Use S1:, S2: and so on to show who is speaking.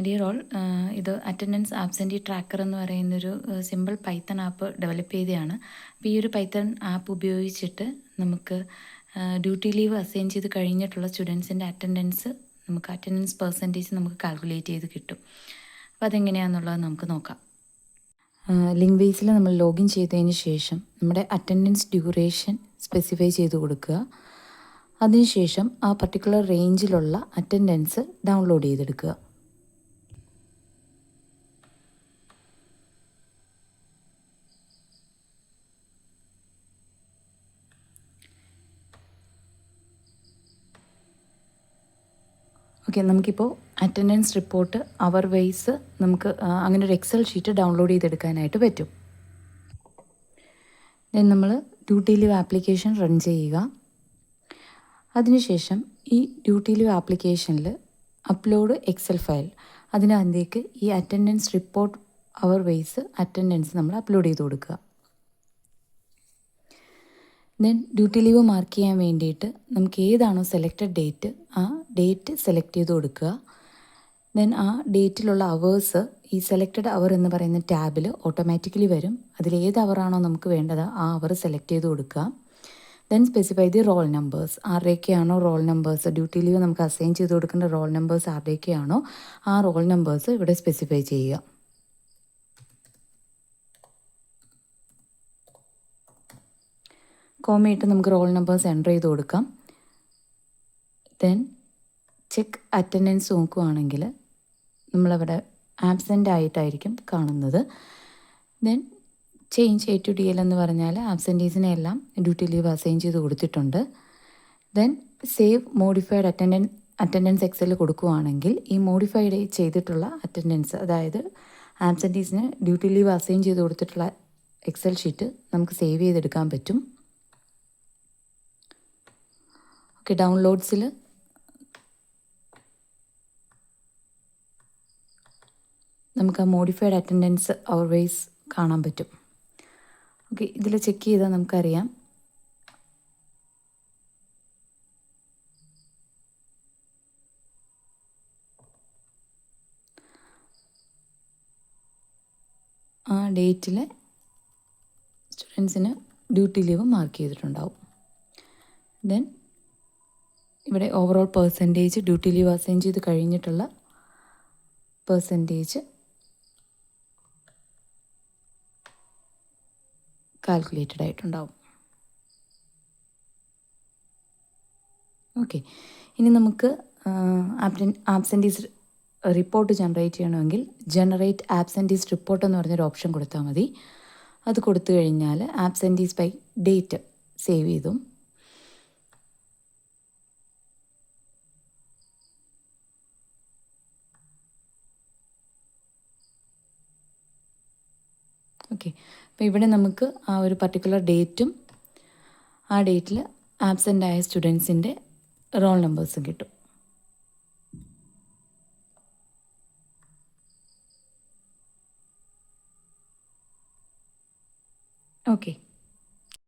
S1: Dear all, ഇത് attendance absentee tracker എന്ന് പറയുന്നൊരു സിമ്പിൾ പൈത്തൺ ആപ്പ് ഡെവലപ്പ് ചെയ്തതാണ്. അപ്പോൾ ഈ ഒരു പൈത്തൺ ആപ്പ് ഉപയോഗിച്ചിട്ട് നമുക്ക് ഡ്യൂട്ടി ലീവ് അസൈൻ ചെയ്ത് കഴിഞ്ഞിട്ടുള്ള സ്റ്റുഡൻസിൻ്റെ അറ്റൻഡൻസ് പെർസെൻറ്റേജ് നമുക്ക് കാൽക്കുലേറ്റ് ചെയ്ത് കിട്ടും. അപ്പോൾ അതെങ്ങനെയാണെന്നുള്ളത് നമുക്ക് നോക്കാം. ലിങ്ക് ബേസിൽ നമ്മൾ ലോഗിൻ ചെയ്തതിന് ശേഷം നമ്മുടെ അറ്റൻഡൻസ് ഡ്യൂറേഷൻ സ്പെസിഫൈ ചെയ്ത് കൊടുക്കുക. അതിനുശേഷം ആ പർട്ടിക്കുലർ റേഞ്ചിലുള്ള അറ്റൻഡൻസ് ഡൗൺലോഡ് ചെയ്തെടുക്കുക. ഓക്കെ, നമുക്കിപ്പോൾ അറ്റൻഡൻസ് റിപ്പോർട്ട് അവർ വൈസ് നമുക്ക് അങ്ങനെ ഒരു എക്സൽ ഷീറ്റ് ഡൗൺലോഡ് ചെയ്തെടുക്കാനായിട്ട് പറ്റും. ദെൻ നമ്മൾ ഡ്യൂട്ടി ലീവ് ആപ്ലിക്കേഷൻ റൺ ചെയ്യുക. അതിനുശേഷം ഈ ഡ്യൂട്ടി ലീവ് ആപ്ലിക്കേഷനിൽ അപ്ലോഡ് എക്സൽ ഫയൽ, അതിനകത്തേക്ക് ഈ അറ്റൻഡൻസ് റിപ്പോർട്ട് അവർ വൈസ് അറ്റൻഡൻസ് നമ്മൾ അപ്ലോഡ് ചെയ്ത് കൊടുക്കുക. ദെൻ ഡ്യൂട്ടി ലീവ് മാർക്ക് ചെയ്യാൻ വേണ്ടിയിട്ട് നമുക്ക് ഏതാണോ സെലക്റ്റഡ് ഡേറ്റ് ആ ഡേറ്റ് സെലക്ട് ചെയ്ത് കൊടുക്കുക. ദെൻ ആ ഡേറ്റിലുള്ള അവേഴ്സ് ഈ സെലക്റ്റഡ് അവർ എന്ന് പറയുന്ന ടാബിൽ ഓട്ടോമാറ്റിക്കലി വരും. അതിലേത് അവറാണോ നമുക്ക് വേണ്ടത് ആ അവർ സെലക്ട് ചെയ്ത് കൊടുക്കുക. Then specify the roll numbers, ആരുടെയൊക്കെയാണോ റോൾ നമ്പേഴ്സ് ഡ്യൂട്ടി ലീവ് നമുക്ക് അസൈൻ ചെയ്ത് കൊടുക്കേണ്ട റോൾ നമ്പേഴ്സ് ആരുടെയൊക്കെയാണോ ആ റോൾ നമ്പേഴ്സ് ഇവിടെ സ്പെസിഫൈ ചെയ്യുക. കോമയിട്ട് നമുക്ക് റോൾ നമ്പേഴ്സ് എൻ്റർ ചെയ്ത് കൊടുക്കാം. ദെൻ ചെക്ക് അറ്റൻഡൻസ് നോക്കുകയാണെങ്കിൽ നമ്മളവിടെ ആബ്സെൻ്റ് ആയിട്ടായിരിക്കും കാണുന്നത്. Then change A to D L എന്ന് പറഞ്ഞാൽ ആബ്സെൻറ്റീസിനെ എല്ലാം ഡ്യൂട്ടി ലീവ് അസൈൻ ചെയ്ത് കൊടുത്തിട്ടുണ്ട്. Then save modified attendance Excel കൊടുക്കുകയാണെങ്കിൽ ഈ മോഡിഫൈഡ് ചെയ്തിട്ടുള്ള അറ്റൻഡൻസ്, അതായത് ആബ്സെൻറ്റീസിന് ഡ്യൂട്ടി ലീവ് അസൈൻ ചെയ്ത് കൊടുത്തിട്ടുള്ള എക്സൽ ഷീറ്റ് നമുക്ക് സേവ് ചെയ്തെടുക്കാൻ പറ്റും. ഓക്കെ, ഡൗൺലോഡ്സിൽ നമുക്ക് ആ മോഡിഫൈഡ് അറ്റൻഡൻസ് അവർ വൈസ് കാണാൻ പറ്റും. ഓക്കെ, ഇതിൽ ചെക്ക് ചെയ്താൽ നമുക്കറിയാം ആ ഡേറ്റിൽ സ്റ്റുഡൻസിന് ഡ്യൂട്ടി ലീവ് മാർക്ക് ചെയ്തിട്ടുണ്ടാവും. ദെൻ ഇവിടെ overall percentage duty leave assign ചെയ്ത് കഴിഞ്ഞിട്ടുള്ള പെർസെൻറ്റേജ് കാൽക്കുലേറ്റഡ് ആയിട്ടുണ്ടാവും. ഓക്കെ, ഇനി നമുക്ക് ആബ്സെൻറ്റീസ് റിപ്പോർട്ട് ജനറേറ്റ് ചെയ്യണമെങ്കിൽ ജനറേറ്റ് ആബ്സെൻറ്റീസ് റിപ്പോർട്ട് എന്ന് പറഞ്ഞൊരു ഓപ്ഷൻ കൊടുത്താൽ മതി. അത് കൊടുത്തു കഴിഞ്ഞാൽ ആബ്സെൻറ്റീസ് ബൈ ഡേറ്റ് സേവ് ചെയ്തും ഓക്കെ. അപ്പോൾ ഇവിടെ നമുക്ക് ആ ഒരു പർട്ടിക്കുലർ ഡേറ്റും ആ ഡേറ്റിൽ ആബ്സെൻ്റ് ആയ സ്റ്റുഡൻസിൻ്റെ റോൾ നമ്പേഴ്സും കിട്ടും. ഓക്കെ.